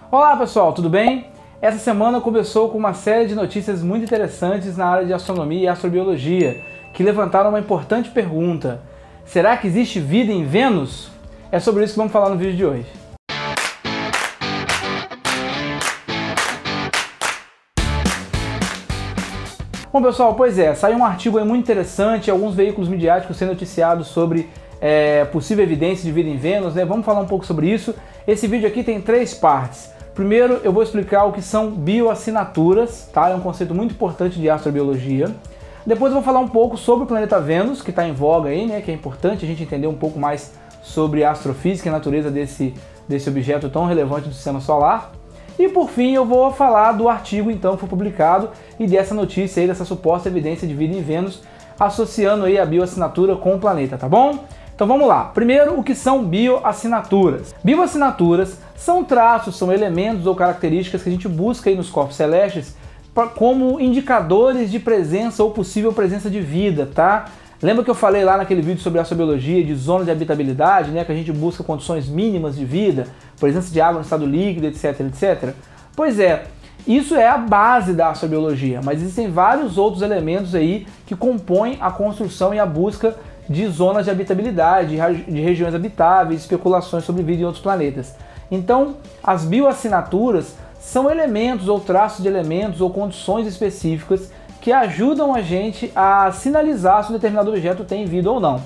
Olá pessoal, tudo bem? Essa semana começou com uma série de notícias muito interessantes na área de astronomia e astrobiologia, que levantaram uma importante pergunta: será que existe vida em Vênus? É sobre isso que vamos falar no vídeo de hoje. Bom pessoal, pois é, saiu um artigo aí muito interessante, alguns veículos midiáticos sendo noticiados sobre possível evidência de vida em Vênus, né? Vamos falar um pouco sobre isso. Esse vídeo aqui tem 3 partes. Primeiro eu vou explicar o que são bioassinaturas, tá? É um conceito muito importante de astrobiologia. Depois eu vou falar um pouco sobre o planeta Vênus, que está em voga aí, né? Que é importante a gente entender um pouco mais sobre a astrofísica e a natureza desse objeto tão relevante do sistema solar. E por fim eu vou falar do artigo então que foi publicado e dessa notícia aí, dessa suposta evidência de vida em Vênus, associando aí a bioassinatura com o planeta, tá bom? Então vamos lá. Primeiro, o que são bioassinaturas? Bioassinaturas são traços, são elementos ou características que a gente busca aí nos corpos celestes como indicadores de presença ou possível presença de vida, tá? Lembra que eu falei lá naquele vídeo sobre astrobiologia de zonas de habitabilidade, né, que a gente busca condições mínimas de vida, presença de água no estado líquido, etc, etc? Pois é, isso é a base da astrobiologia, mas existem vários outros elementos aí que compõem a construção e a busca de zonas de habitabilidade, de regiões habitáveis, especulações sobre vida em outros planetas. Então, as bioassinaturas são elementos ou traços de elementos ou condições específicas que ajudam a gente a sinalizar se um determinado objeto tem vida ou não.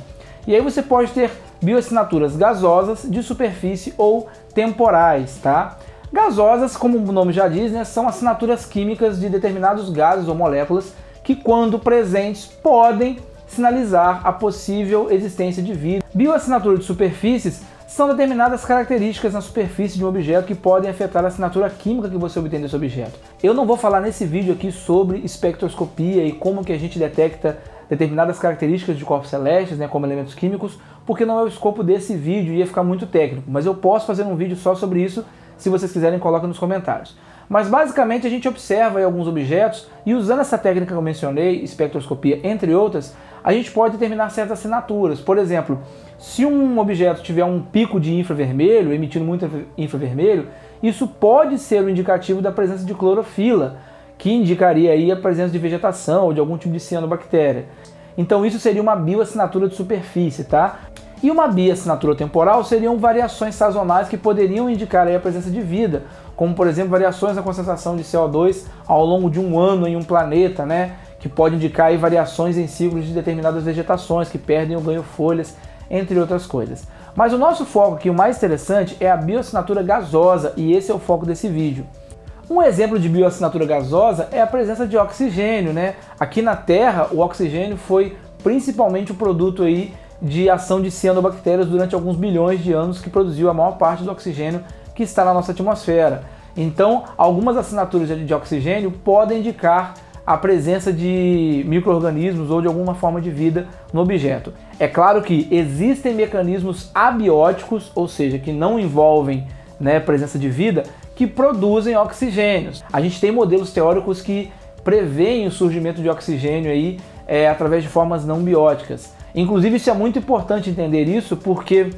E aí você pode ter bioassinaturas gasosas, de superfície ou temporais, tá? Gasosas, como o nome já diz, né, são assinaturas químicas de determinados gases ou moléculas que, quando presentes, podem sinalizar a possível existência de vida. Bioassinatura de superfícies são determinadas características na superfície de um objeto que podem afetar a assinatura química que você obtém desse objeto. Eu não vou falar nesse vídeo aqui sobre espectroscopia e como que a gente detecta determinadas características de corpos celestes, né, como elementos químicos, porque não é o escopo desse vídeo, ia ficar muito técnico, mas eu posso fazer um vídeo só sobre isso. Se vocês quiserem, coloquem nos comentários. Mas basicamente a gente observa aí alguns objetos e, usando essa técnica que eu mencionei, espectroscopia, entre outras, a gente pode determinar certas assinaturas. Por exemplo, se um objeto tiver um pico de infravermelho, emitindo muito infravermelho, isso pode ser um indicativo da presença de clorofila, que indicaria aí a presença de vegetação ou de algum tipo de cianobactéria. Então isso seria uma bioassinatura de superfície, tá? E uma bioassinatura temporal seriam variações sazonais que poderiam indicar aí a presença de vida, como por exemplo variações na concentração de CO2 ao longo de um ano em um planeta, né? Que pode indicar aí variações em ciclos de determinadas vegetações que perdem ou ganham folhas, entre outras coisas. Mas o nosso foco aqui, o mais interessante, é a bioassinatura gasosa, e esse é o foco desse vídeo. Um exemplo de bioassinatura gasosa é a presença de oxigênio, né? Aqui na Terra, o oxigênio foi principalmente o produto aí de ação de cianobactérias durante alguns bilhões de anos, que produziu a maior parte do oxigênio que está na nossa atmosfera. Então, algumas assinaturas de oxigênio podem indicar a presença de micro-organismos ou de alguma forma de vida no objeto. É claro que existem mecanismos abióticos, ou seja, que não envolvem, né, presença de vida, que produzem oxigênios. A gente tem modelos teóricos que preveem o surgimento de oxigênio aí, através de formas não bióticas. Inclusive, isso é muito importante entender isso, porque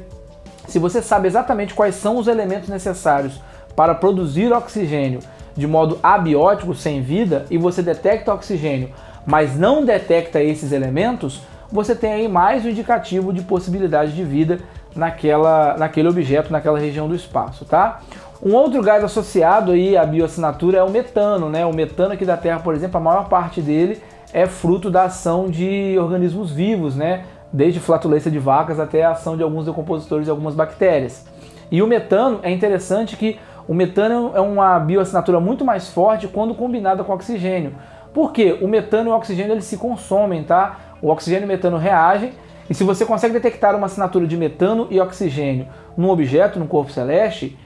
se você sabe exatamente quais são os elementos necessários para produzir oxigênio de modo abiótico, sem vida, e você detecta oxigênio, mas não detecta esses elementos, você tem aí mais um indicativo de possibilidade de vida naquele objeto, naquela região do espaço, tá? Um outro gás associado aí à bioassinatura é o metano, né? O metano aqui da Terra, por exemplo, a maior parte dele é fruto da ação de organismos vivos, né? Desde flatulência de vacas até a ação de alguns decompositores e algumas bactérias. E o metano, é interessante que o metano é uma bioassinatura muito mais forte quando combinada com oxigênio. Por quê? O metano e o oxigênio eles se consomem, tá? O oxigênio e o metano reagem, e se você consegue detectar uma assinatura de metano e oxigênio num objeto, num corpo celeste,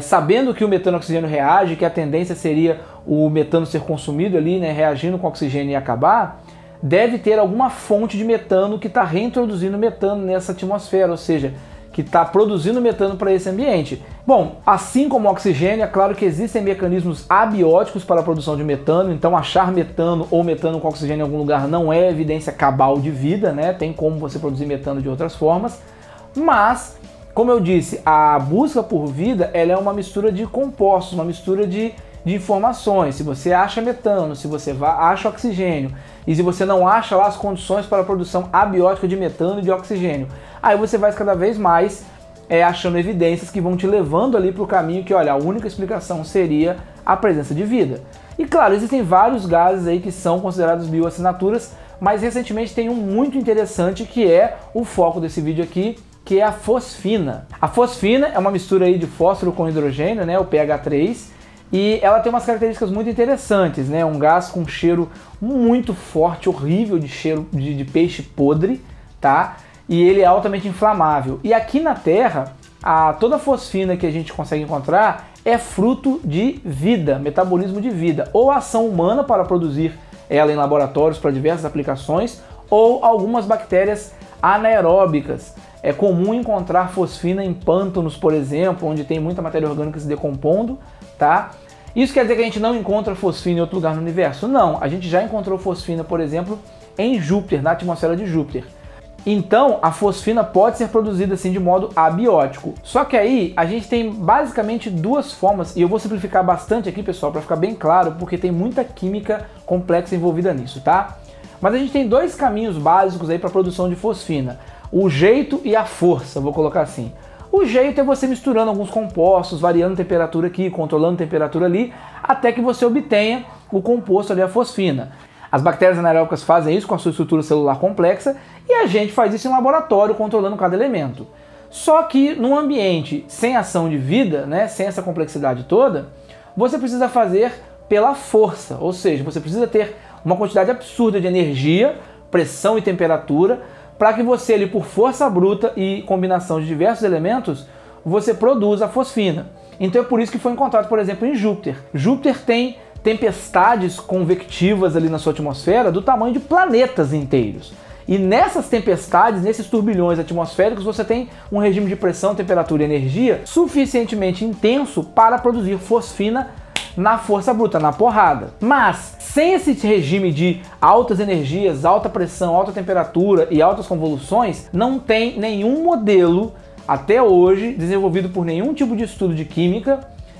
sabendo que o metano e o oxigênio reagem, que a tendência seria o metano ser consumido ali, né, reagindo com o oxigênio e acabar, deve ter alguma fonte de metano que está reintroduzindo metano nessa atmosfera, ou seja, que está produzindo metano para esse ambiente. Bom, assim como o oxigênio, é claro que existem mecanismos abióticos para a produção de metano, então achar metano ou metano com oxigênio em algum lugar não é evidência cabal de vida, né? Tem como você produzir metano de outras formas, mas Como eu disse, a busca por vida ela é uma mistura de compostos, uma mistura de informações. Se você acha metano, se você acha oxigênio, e se você não acha lá as condições para a produção abiótica de metano e de oxigênio, aí você vai cada vez mais achando evidências que vão te levando ali para o caminho que, olha, a única explicação seria a presença de vida. E claro, existem vários gases aí que são considerados bioassinaturas, mas recentemente tem um muito interessante que é o foco desse vídeo aqui, que é a fosfina. A fosfina é uma mistura aí de fósforo com hidrogênio, né, o pH3, e ela tem umas características muito interessantes, né, um gás com cheiro muito forte, horrível, de cheiro de peixe podre, tá? E ele é altamente inflamável. E aqui na Terra, toda a fosfina que a gente consegue encontrar é fruto de vida, metabolismo de vida, ou ação humana para produzir ela em laboratórios para diversas aplicações, ou algumas bactérias anaeróbicas. É comum encontrar fosfina em pântanos, por exemplo, onde tem muita matéria orgânica se decompondo, tá? Isso quer dizer que a gente não encontra fosfina em outro lugar no universo? Não, a gente já encontrou fosfina, por exemplo, em Júpiter, na atmosfera de Júpiter. Então, a fosfina pode ser produzida assim de modo abiótico. Só que aí a gente tem basicamente duas formas, e eu vou simplificar bastante aqui, pessoal, para ficar bem claro, porque tem muita química complexa envolvida nisso, tá? Mas a gente tem dois caminhos básicos aí para a produção de fosfina. O jeito e a força, vou colocar assim. O jeito é você misturando alguns compostos, variando a temperatura aqui, controlando a temperatura ali, até que você obtenha o composto ali, a fosfina. As bactérias anaeróbicas fazem isso com a sua estrutura celular complexa e a gente faz isso em laboratório, controlando cada elemento. Só que num ambiente sem ação de vida, né, sem essa complexidade toda, você precisa fazer pela força, ou seja, você precisa ter uma quantidade absurda de energia, pressão e temperatura, para que você, ali, por força bruta e combinação de diversos elementos, você produza a fosfina. Então é por isso que foi encontrado, por exemplo, em Júpiter. Júpiter tem tempestades convectivas ali na sua atmosfera do tamanho de planetas inteiros. E nessas tempestades, nesses turbilhões atmosféricos, você tem um regime de pressão, temperatura e energia suficientemente intenso para produzir fosfina na força bruta, na porrada. Mas sem esse regime de altas energias, alta pressão, alta temperatura e altas convoluções, não tem nenhum modelo até hoje desenvolvido por nenhum tipo de estudo de química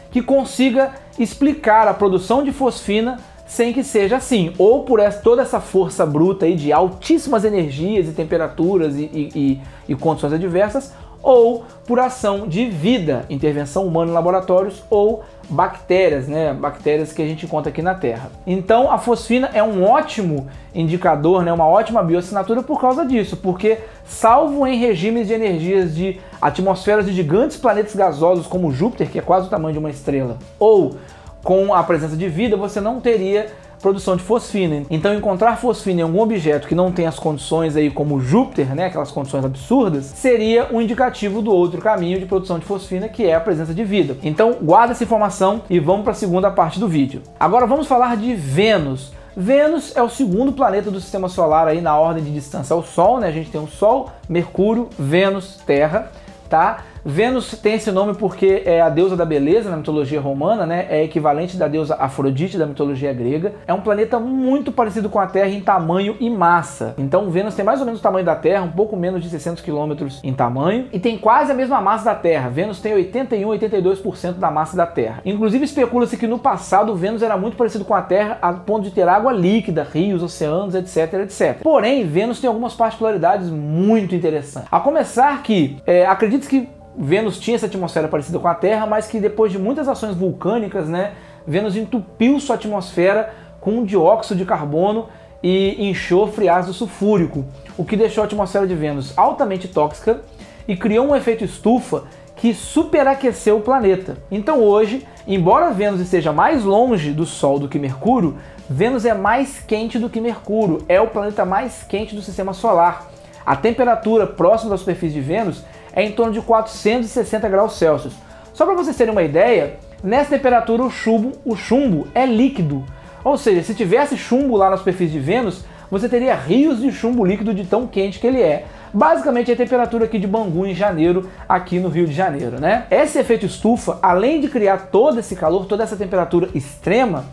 que consiga explicar a produção de fosfina sem que seja assim, ou por toda essa força bruta aí de altíssimas energias e temperaturas e condições adversas, ou por ação de vida, intervenção humana em laboratórios ou bactérias, né? Bactérias que a gente encontra aqui na Terra. Então a fosfina é um ótimo indicador, né? Uma ótima bioassinatura por causa disso, porque salvo em regimes de energias de atmosferas de gigantes planetas gasosos como Júpiter, que é quase o tamanho de uma estrela, ou com a presença de vida, você não teria produção de fosfina. Então encontrar fosfina em algum objeto que não tem as condições aí como Júpiter, né, aquelas condições absurdas, seria um indicativo do outro caminho de produção de fosfina, que é a presença de vida. Então guarda essa informação e vamos para a segunda parte do vídeo. Agora vamos falar de Vênus. Vênus é o segundo planeta do sistema solar aí na ordem de distância ao Sol, né? A gente tem o Sol, Mercúrio, Vênus, Terra, tá? Vênus tem esse nome porque é a deusa da beleza na mitologia romana, né? É equivalente da deusa Afrodite da mitologia grega. É um planeta muito parecido com a Terra em tamanho e massa. Então Vênus tem mais ou menos o tamanho da Terra, um pouco menos de 600 km em tamanho, e tem quase a mesma massa da Terra. Vênus tem 81, 82% da massa da Terra. Inclusive especula-se que no passado Vênus era muito parecido com a Terra a ponto de ter água líquida, rios, oceanos, etc, etc. Porém, Vênus tem algumas particularidades muito interessantes. A começar que, acredita-se que Vênus tinha essa atmosfera parecida com a Terra, mas que depois de muitas ações vulcânicas, né, Vênus entupiu sua atmosfera com dióxido de carbono e enxofre ácido sulfúrico, o que deixou a atmosfera de Vênus altamente tóxica e criou um efeito estufa que superaqueceu o planeta. Então hoje, embora Vênus esteja mais longe do Sol do que Mercúrio, Vênus é mais quente do que Mercúrio, é o planeta mais quente do sistema solar. A temperatura próxima da superfície de Vênus é em torno de 460 graus Celsius. Só para vocês terem uma ideia, nessa temperatura o chumbo é líquido. Ou seja, se tivesse chumbo lá na superfície de Vênus, você teria rios de chumbo líquido de tão quente que ele é. Basicamente é a temperatura aqui de Bangu em janeiro, aqui no Rio de Janeiro, né? Esse efeito estufa, além de criar todo esse calor, toda essa temperatura extrema,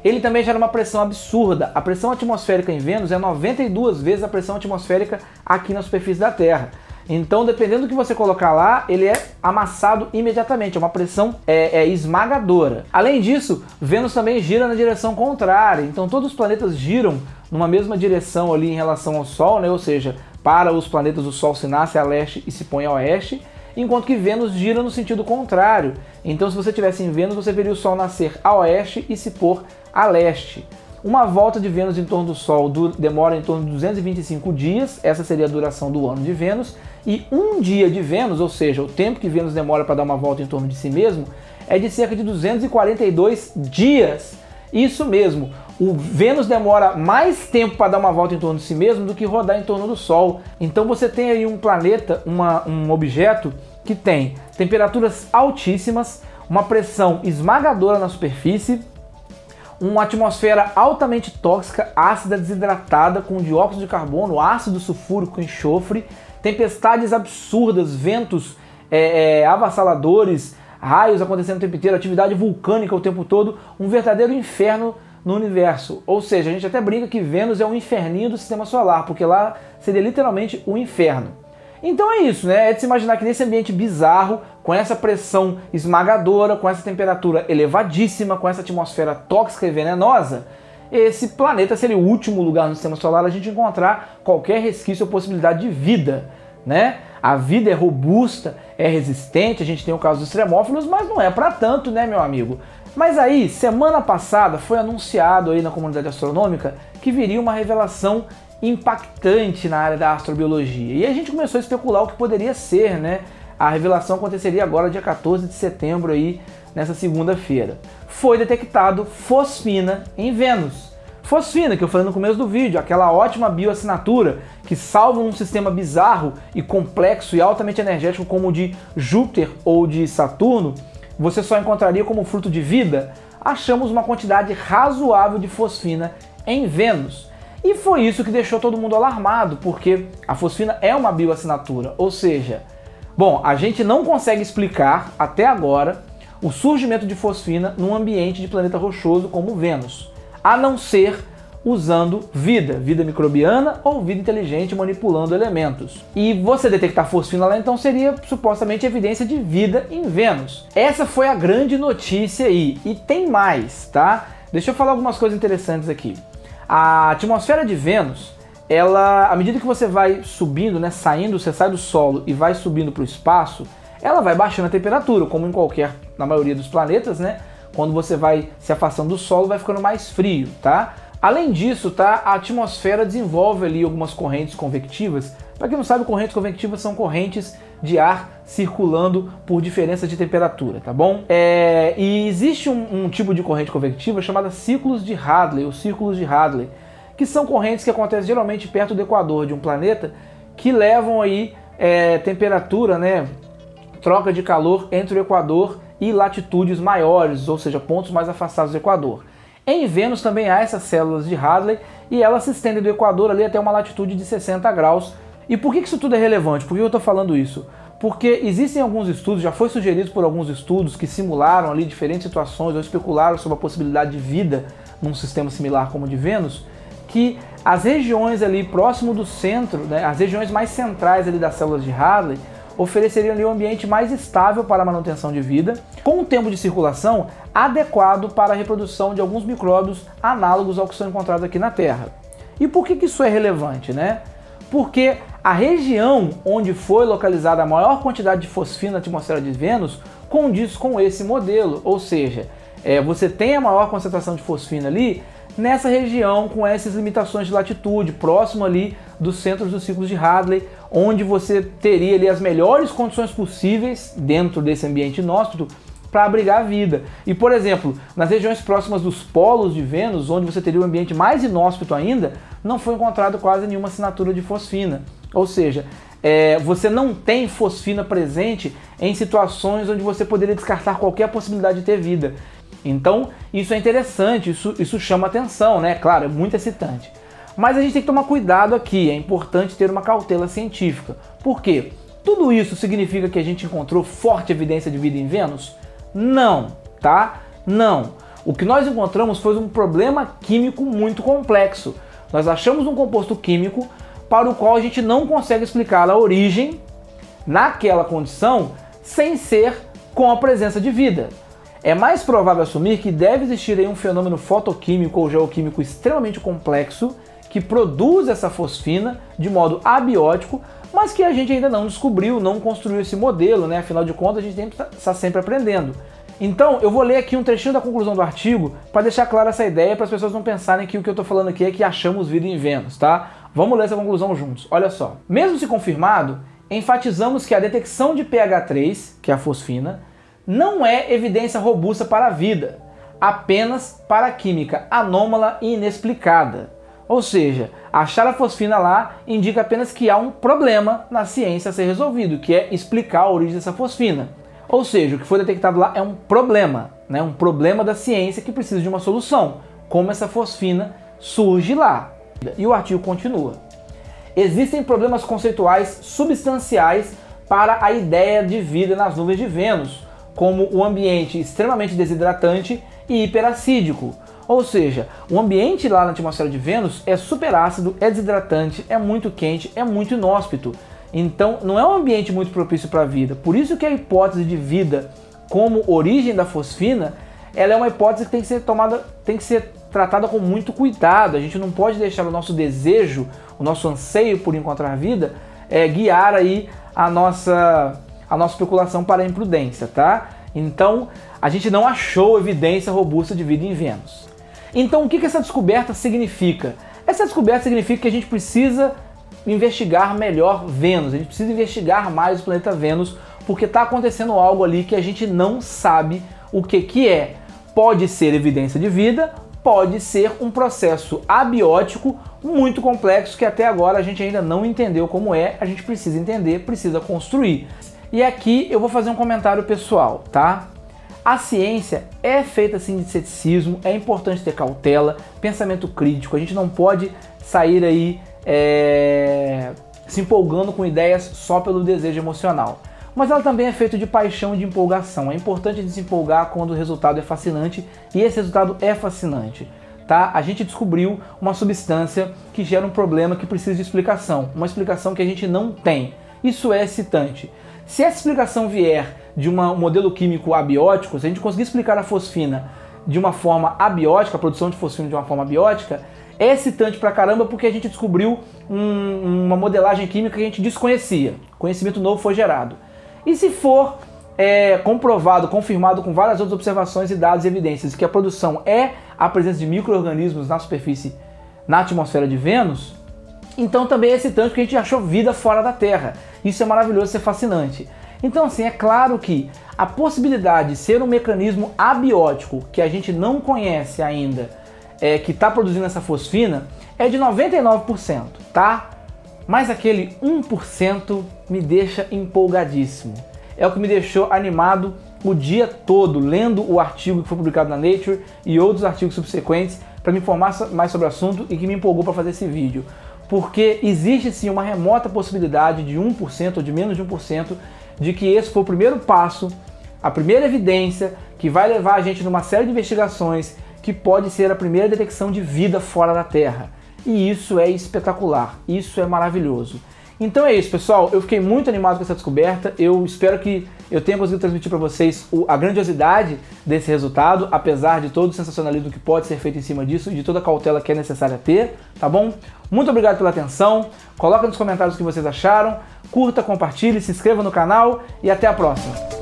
ele também gera uma pressão absurda. A pressão atmosférica em Vênus é 92 vezes a pressão atmosférica aqui na superfície da Terra. Então, dependendo do que você colocar lá, ele é amassado imediatamente, é uma pressão esmagadora. Além disso, Vênus também gira na direção contrária, então todos os planetas giram numa mesma direção ali em relação ao Sol, né? Ou seja, para os planetas o Sol se nasce a leste e se põe a oeste, enquanto que Vênus gira no sentido contrário. Então, se você estivesse em Vênus, você veria o Sol nascer a oeste e se pôr a leste. Uma volta de Vênus em torno do Sol demora em torno de 225 dias, essa seria a duração do ano de Vênus, e um dia de Vênus, ou seja, o tempo que Vênus demora para dar uma volta em torno de si mesmo, é de cerca de 242 dias. Isso mesmo, o Vênus demora mais tempo para dar uma volta em torno de si mesmo do que rodar em torno do Sol. Então você tem aí um planeta, um objeto que tem temperaturas altíssimas, uma pressão esmagadora na superfície, uma atmosfera altamente tóxica, ácida, desidratada, com dióxido de carbono, ácido sulfúrico, enxofre, tempestades absurdas, ventos avassaladores, raios acontecendo o tempo inteiro, atividade vulcânica o tempo todo, um verdadeiro inferno no universo. Ou seja, a gente até brinca que Vênus é um inferninho do sistema solar, porque lá seria literalmente o inferno. Então é isso, né? É de se imaginar que nesse ambiente bizarro, com essa pressão esmagadora, com essa temperatura elevadíssima, com essa atmosfera tóxica e venenosa, esse planeta seria o último lugar no sistema solar a gente encontrar qualquer resquício ou possibilidade de vida, né? A vida é robusta, é resistente, a gente tem o caso dos extremófilos, mas não é para tanto, né, meu amigo? Mas aí, semana passada, foi anunciado aí na comunidade astronômica que viria uma revelação impactante na área da astrobiologia. E a gente começou a especular o que poderia ser, né? A revelação aconteceria agora dia 14 de setembro aí, nessa segunda-feira. Foi detectado fosfina em Vênus. Fosfina, que eu falei no começo do vídeo, aquela ótima bioassinatura que salva um sistema bizarro e complexo e altamente energético como o de Júpiter ou de Saturno, você só encontraria como fruto de vida. Achamos uma quantidade razoável de fosfina em Vênus. E foi isso que deixou todo mundo alarmado, porque a fosfina é uma bioassinatura, ou seja, bom, a gente não consegue explicar até agora o surgimento de fosfina num ambiente de planeta rochoso como Vênus, a não ser usando vida microbiana ou vida inteligente manipulando elementos. E você detectar fosfina lá então seria supostamente evidência de vida em Vênus. Essa foi a grande notícia aí, e tem mais, tá? Deixa eu falar algumas coisas interessantes aqui. A atmosfera de Vênus, ela, à medida que você vai subindo, né, você sai do solo e vai subindo para o espaço, ela vai baixando a temperatura, como na maioria dos planetas, né? Quando você vai se afastando do solo, vai ficando mais frio, tá? Além disso, tá, a atmosfera desenvolve ali algumas correntes convectivas. Para quem não sabe, correntes convectivas são correntes de ar circulando por diferenças de temperatura, tá bom? E existe um tipo de corrente convectiva chamada ciclos de Hadley, ou círculos de Hadley, que são correntes que acontecem geralmente perto do equador de um planeta, que levam aí temperatura, né, troca de calor entre o equador e latitudes maiores, ou seja, pontos mais afastados do equador. Em Vênus também há essas células de Hadley e elas se estendem do equador ali até uma latitude de 60 graus. E por que isso tudo é relevante? Por que eu estou falando isso? Porque existem alguns estudos, já foi sugerido por alguns estudos que simularam ali diferentes situações ou especularam sobre a possibilidade de vida num sistema similar como o de Vênus, que as regiões ali próximo do centro, né, as regiões mais centrais ali das células de Hadley, ofereceriam ali um ambiente mais estável para a manutenção de vida, com um tempo de circulação adequado para a reprodução de alguns micróbios análogos ao que são encontrados aqui na Terra. E por que isso é relevante, né? Porque a região onde foi localizada a maior quantidade de fosfina na atmosfera de Vênus condiz com esse modelo, ou seja, você tem a maior concentração de fosfina ali nessa região com essas limitações de latitude, próximo ali dos centros dos ciclos de Hadley, onde você teria ali as melhores condições possíveis dentro desse ambiente inóspito para abrigar a vida. E, por exemplo, nas regiões próximas dos polos de Vênus, onde você teria um ambiente mais inóspito ainda, não foi encontrado quase nenhuma assinatura de fosfina. Ou seja, você não tem fosfina presente em situações onde você poderia descartar qualquer possibilidade de ter vida. Então, isso é interessante, isso chama atenção, né? Claro, é muito excitante. Mas a gente tem que tomar cuidado aqui, é importante ter uma cautela científica. Por quê? Tudo isso significa que a gente encontrou forte evidência de vida em Vênus? Não, tá? Não. O que nós encontramos foi um problema químico muito complexo. Nós achamos um composto químico para o qual a gente não consegue explicar a origem naquela condição sem ser com a presença de vida. É mais provável assumir que deve existir aí um fenômeno fotoquímico ou geoquímico extremamente complexo que produz essa fosfina de modo abiótico, mas que a gente ainda não descobriu, não construiu esse modelo, né? Afinal de contas, a gente está sempre aprendendo. Então, eu vou ler aqui um trechinho da conclusão do artigo para deixar clara essa ideia, para as pessoas não pensarem que o que eu estou falando aqui é que achamos vida em Vênus, tá? Vamos ler essa conclusão juntos. Olha só. Mesmo se confirmado, enfatizamos que a detecção de pH3, que é a fosfina, não é evidência robusta para a vida, apenas para a química anômala e inexplicada. Ou seja, achar a fosfina lá indica apenas que há um problema na ciência a ser resolvido, que é explicar a origem dessa fosfina. Ou seja, o que foi detectado lá é um problema, né? Um problema da ciência que precisa de uma solução, como essa fosfina surge lá. E o artigo continua. Existem problemas conceituais substanciais para a ideia de vida nas nuvens de Vênus, como o ambiente extremamente desidratante e hiperacídico. Ou seja, o ambiente lá na atmosfera de Vênus é superácido, é desidratante, é muito quente, é muito inóspito. Então não é um ambiente muito propício para a vida. Por isso que a hipótese de vida como origem da fosfina, ela é uma hipótese que tem que ser tratada com muito cuidado. A gente não pode deixar o nosso desejo, o nosso anseio por encontrar vida, guiar aí a nossa especulação para a imprudência, tá? Então, a gente não achou evidência robusta de vida em Vênus. Então, o que essa descoberta significa? Essa descoberta significa que a gente precisa investigar melhor Vênus, a gente precisa investigar mais o planeta Vênus, porque está acontecendo algo ali que a gente não sabe o que é. Pode ser evidência de vida, pode ser um processo abiótico muito complexo que até agora a gente ainda não entendeu como é, a gente precisa entender, precisa construir. E aqui eu vou fazer um comentário pessoal, tá? A ciência é feita assim de ceticismo, é importante ter cautela, pensamento crítico, a gente não pode sair aí se empolgando com ideias só pelo desejo emocional. Mas ela também é feita de paixão e de empolgação. É importante se empolgar quando o resultado é fascinante, e esse resultado é fascinante. Tá? A gente descobriu uma substância que gera um problema que precisa de explicação, uma explicação que a gente não tem. Isso é excitante. Se essa explicação vier de um modelo químico abiótico, se a gente conseguir explicar a fosfina de uma forma abiótica, a produção de fosfina de uma forma abiótica, é excitante pra caramba porque a gente descobriu uma modelagem química que a gente desconhecia. Conhecimento novo foi gerado. E se for comprovado, confirmado com várias outras observações e dados e evidências que a produção é a presença de micro-organismos na superfície, na atmosfera de Vênus, então também é excitante porque a gente achou vida fora da Terra. Isso é maravilhoso, isso é fascinante. Então assim, é claro que a possibilidade de ser um mecanismo abiótico que a gente não conhece ainda, que está produzindo essa fosfina, é de 99%, tá? Mas aquele 1% me deixa empolgadíssimo. É o que me deixou animado o dia todo, lendo o artigo que foi publicado na Nature e outros artigos subsequentes para me informar mais sobre o assunto e que me empolgou para fazer esse vídeo. Porque existe sim uma remota possibilidade de 1% ou de menos de 1% de que esse foi o primeiro passo, a primeira evidência que vai levar a gente numa série de investigações que pode ser a primeira detecção de vida fora da Terra. E isso é espetacular, isso é maravilhoso. Então é isso, pessoal, eu fiquei muito animado com essa descoberta, eu espero que eu tenha conseguido transmitir para vocês a grandiosidade desse resultado, apesar de todo o sensacionalismo que pode ser feito em cima disso e de toda a cautela que é necessária ter, tá bom? Muito obrigado pela atenção, coloca nos comentários o que vocês acharam, curta, compartilhe, se inscreva no canal e até a próxima!